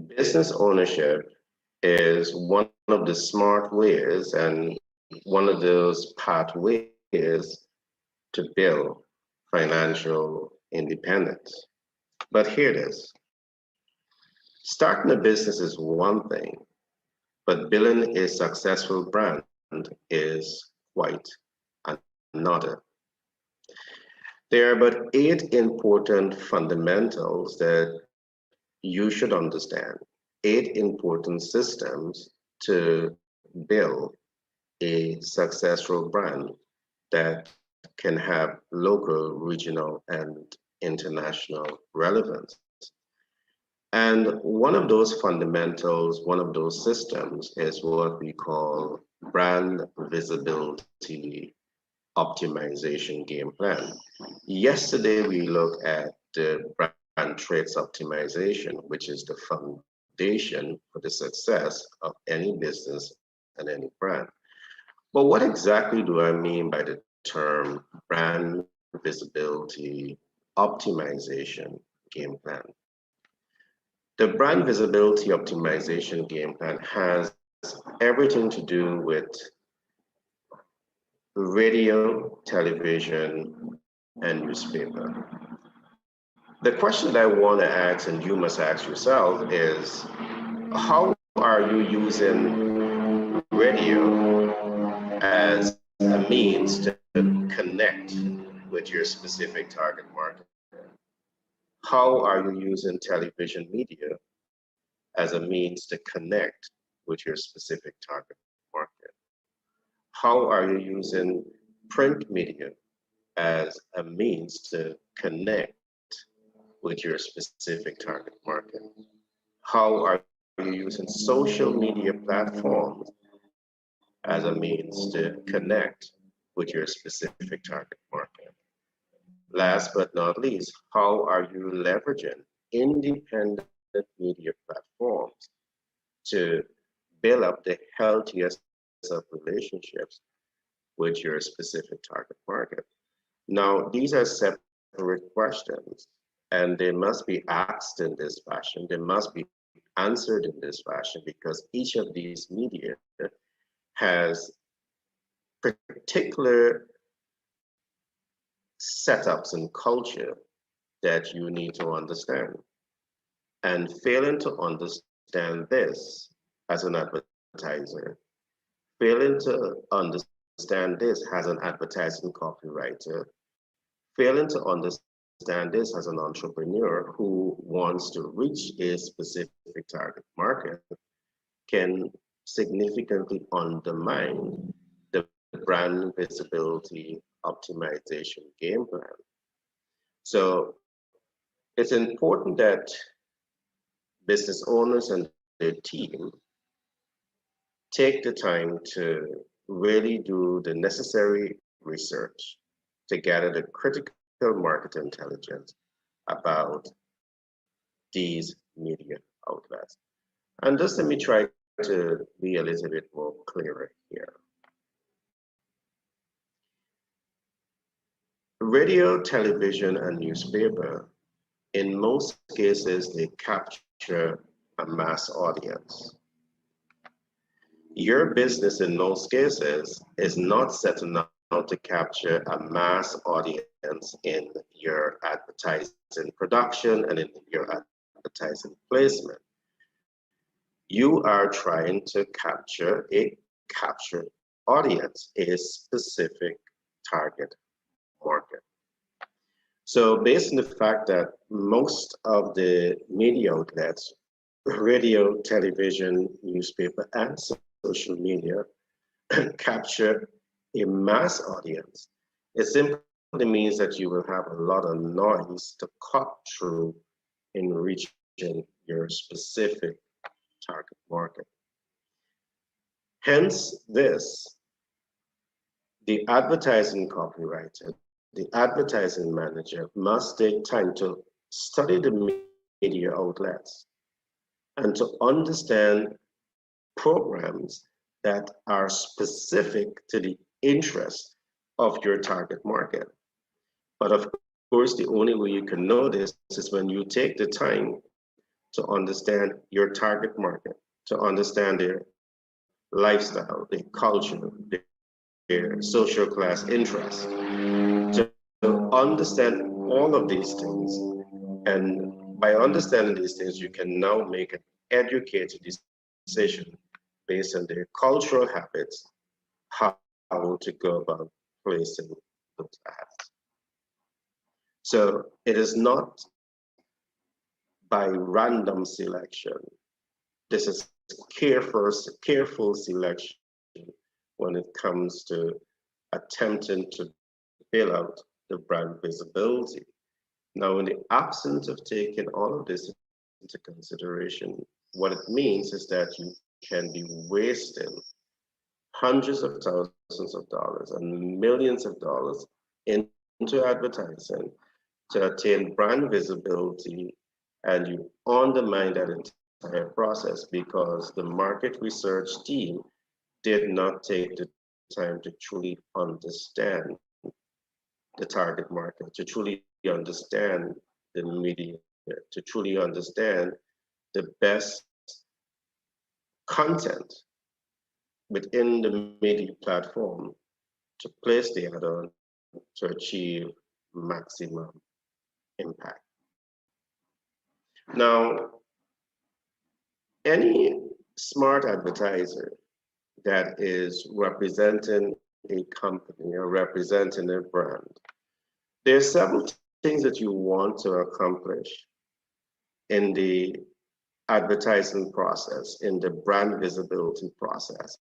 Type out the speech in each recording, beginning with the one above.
Business ownership is one of the smart ways and one of those pathways to build financial independence. But here it is. Starting a business is one thing, but building a successful brand is quite another. There are but 8 important fundamentals that you should understand, 8 important systems to build a successful brand that can have local, regional, and international relevance. And one of those fundamentals, one of those systems is what we call brand visibility optimization game plan. Yesterday, we looked at the brand traits optimization, which is the foundation for the success of any business and any brand. But what exactly do I mean by the term brand visibility optimization game plan? The brand visibility optimization game plan has everything to do with radio, television, and newspaper. The question that I want to ask, and you must ask yourself, is how are you using radio as a means to connect with your specific target market? How are you using television media as a means to connect with your specific target market? How are you using print media as a means to connect with your specific target market? How are you using social media platforms as a means to connect with your specific target market? Last but not least, how are you leveraging independent media platforms to build up the healthiest of relationships with your specific target market? Now, these are separate questions and they must be asked in this fashion. They must be answered in this fashion because each of these media has particular setups and culture that you need to understand. And failing to understand this as an advertiser, failing to understand this as an advertising copywriter, failing to understand this as an entrepreneur who wants to reach a specific target market can significantly undermine the brand visibility optimization game plan. So it's important that business owners and their team take the time to really do the necessary research to gather the critical market intelligence about these media outlets. And just let me try to be a little bit more clearer here. Radio, television, and newspaper, in most cases, they capture a mass audience. Your business, in most cases, is not setting out to capture a mass audience in your advertising production and in your advertising placement. You are trying to capture a captured audience, a specific target market. So based on the fact that most of the media outlets, radio, television, newspaper, and social media capture a mass audience, it simply means that you will have a lot of noise to cut through in reaching your specific target market. Hence this, the advertising copywriter, the advertising manager must take time to study the media outlets and to understand programs that are specific to the interest of your target market. But of course, the only way you can know this is when you take the time to to understand your target market, to understand their lifestyle, their culture, their social class interest, to understand all of these things. And by understanding these things, you can now make an educated decision based on their cultural habits, how to go about placing those ads. So it is not by random selection. This is careful selection when it comes to attempting to build out the brand visibility. Now, in the absence of taking all of this into consideration, what it means is that you can be wasting hundreds of thousands of dollars and millions of dollars into advertising to attain brand visibility, and you undermine that entire process because the market research team did not take the time to truly understand the target market, to truly understand the media, to truly understand the best content within the media platform to place the ad on to achieve maximum impact. Now, any smart advertiser that is representing a company or representing a brand, there's several things that you want to accomplish in the advertising process, in the brand visibility process.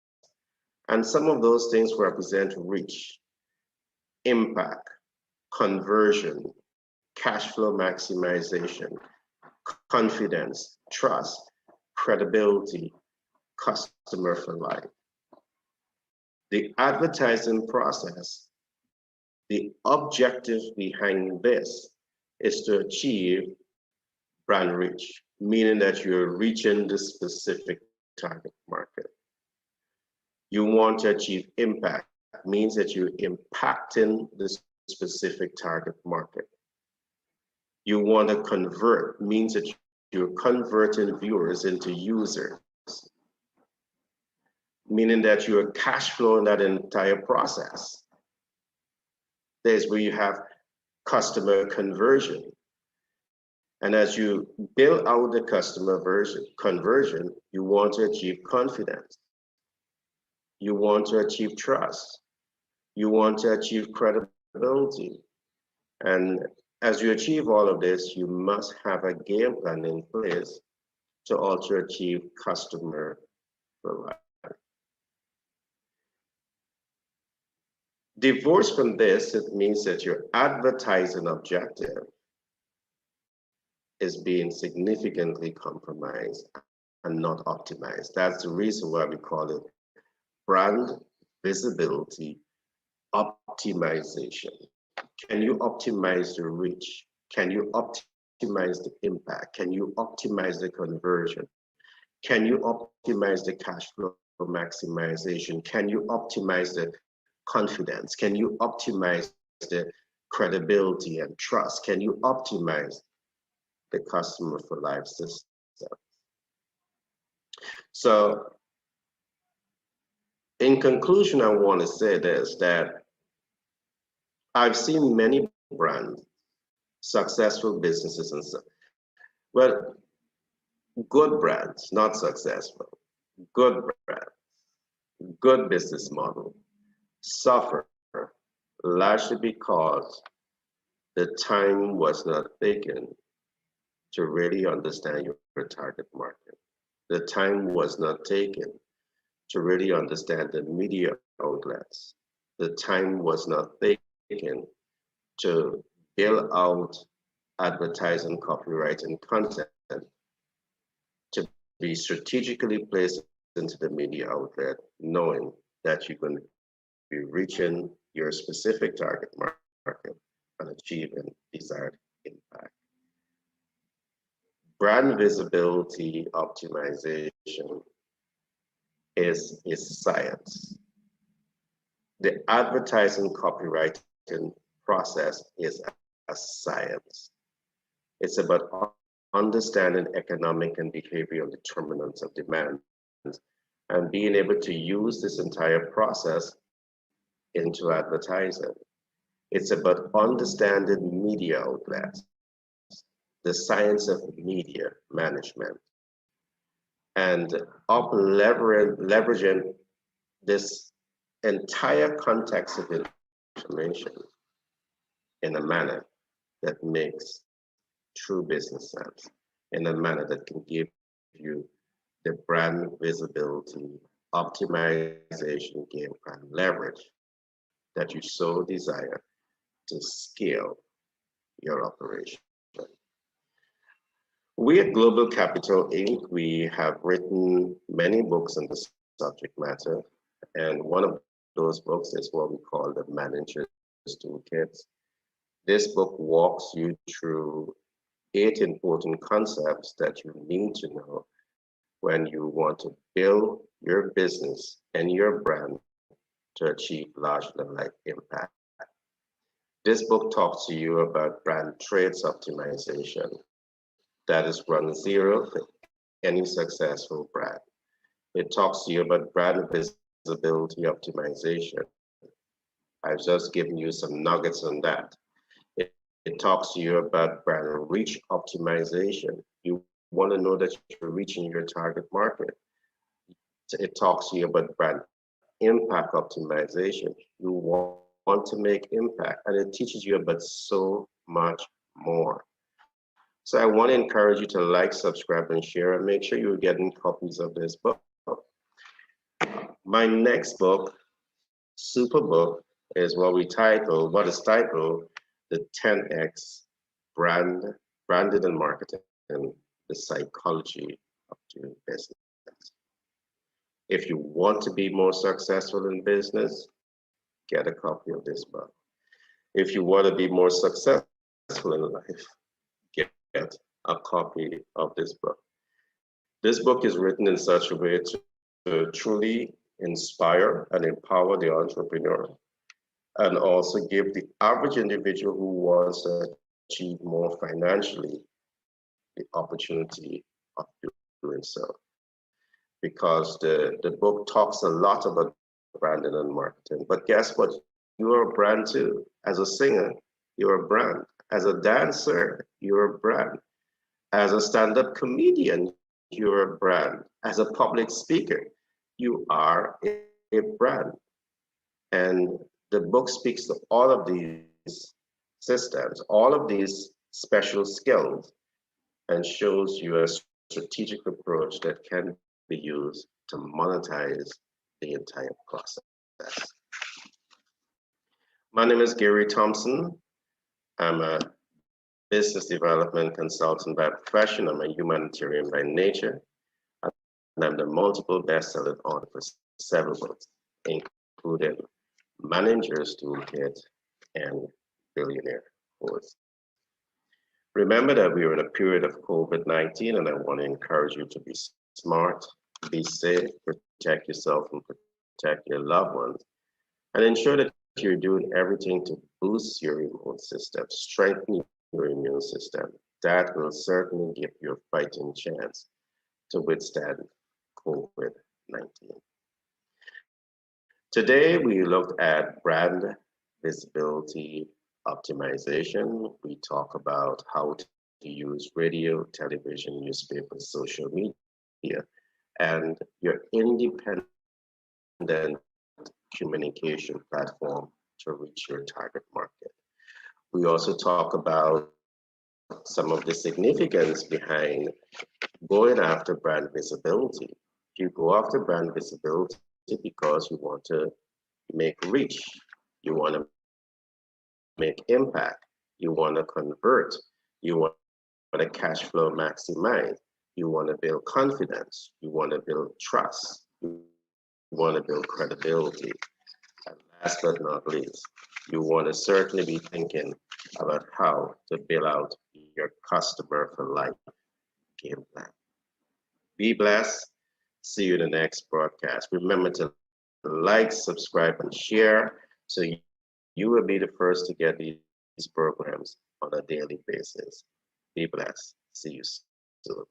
And some of those things represent reach, impact, conversion, cash flow maximization, confidence, trust, credibility, customer for life. The advertising process, the objective behind this is to achieve brand reach, meaning that you're reaching the specific target market. You want to achieve impact, means that you're impacting the specific target market. You want to convert, means that you're converting viewers into users, meaning that you're cash flowing that entire process. There's where you have customer conversion. And as you build out the customer conversion, you want to achieve confidence. You want to achieve trust. You want to achieve credibility. And as you achieve all of this, you must have a game plan in place to also achieve customer for life. Divorced from this, it means that your advertising objective is being significantly compromised and not optimized. That's the reason why we call it brand visibility optimization. Can you optimize the reach? Can you optimize the impact? Can you optimize the conversion? Can you optimize the cash flow maximization? Can you optimize the confidence? Can you optimize the credibility and trust? Can you optimize the customer for life system? So in conclusion, I want to say this, that I've seen many brands, successful businesses and so, well, good brands, not successful, good brands, good business model, suffer largely because the time was not taken to really understand your target market. The time was not taken to really understand the media outlets. The time was not taken to build out advertising, copywriting content to be strategically placed into the media outlet, knowing that you're going to be reaching your specific target market and achieving desired impact. Brand visibility optimization is science. The advertising copywriting process is a science. It's about understanding economic and behavioral determinants of demand, and being able to use this entire process into advertising. It's about understanding media outlets, the science of media management, and leveraging this entire context of information in a manner that makes true business sense, in a manner that can give you the brand visibility, optimization, game plan leverage that you so desire to scale your operation. We at Global Capital Inc., we have written many books on this subject matter, and one of those books is what we call the Manager's Toolkit. This book walks you through 8 important concepts that you need to know when you want to build your business and your brand to achieve larger-than-life impact. This book talks to you about brand traits optimization. That is run zero for any successful brand. It talks to you about brand visibility optimization. I've just given you some nuggets on that. It talks to you about brand reach optimization. You want to know that you're reaching your target market. It talks to you about brand impact optimization. You want to make impact, and it teaches you about so much more. So I want to encourage you to like, subscribe, and share, and make sure you're getting copies of this book. My next book, super book, is what is titled The 10X Branded and Marketing, the Psychology of Doing Business. If you want to be more successful in business, get a copy of this book. If you want to be more successful in life, get a copy of this book. This book is written in such a way to truly inspire and empower the entrepreneur, and also give the average individual who wants to achieve more financially the opportunity of doing so. Because the book talks a lot about branding and marketing. But guess what? You're a brand too. As a singer, you're a brand. As a dancer, you're a brand. As a stand-up comedian, you're a brand. As a public speaker, you are a brand. And the book speaks to all of these systems, all of these special skills, and shows you a strategic approach that can be used to monetize the entire process. My name is Gary Thompson. I'm a business development consultant by profession. I'm a humanitarian by nature. And I'm the multiple best-selling author for several books, including Manager's Toolkit and Billionaire Course. Remember that we are in a period of COVID-19, and I want to encourage you to be smart, be safe, protect yourself and protect your loved ones, and ensure that you're doing everything to boost your immune system, strengthen your immune system. That will certainly give you a fighting chance to withstand COVID-19. Today, we looked at brand visibility optimization. We talk about how to use radio, television, newspapers, social media, and your independent communication platform to reach your target market. We also talk about some of the significance behind going after brand visibility. You go after brand visibility because you want to make reach, you want to make impact, you want to convert, you want to cash flow maximize, you want to build confidence, you want to build trust, you want to build credibility. And last but not least, you want to certainly be thinking about how to build out your customer for life game plan. Be blessed. See you in the next broadcast. Remember to like, subscribe, and share so you will be the first to get these programs on a daily basis. Be blessed. See you soon.